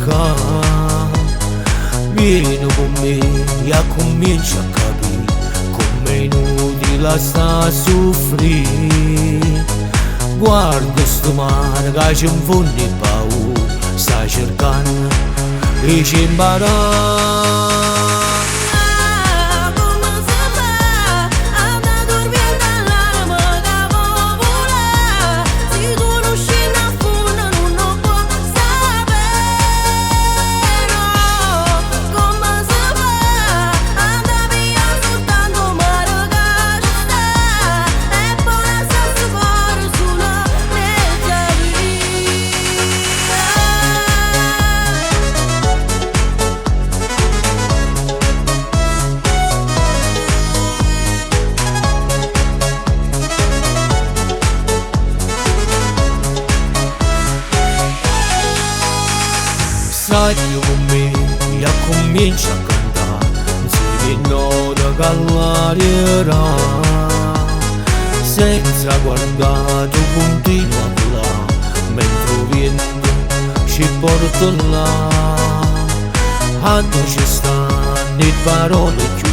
musica. Vieni con me e comincia a capire com'è inutile sta a soffrire. Guarda sto mare che ci infonde paura, sta cercando e ci impara. Stai con me e comincia a cantare, si note che l'arierà, senza guardare tu continua a volare, mentre il vento ci porta là. A dove ci stanno le parole chiuse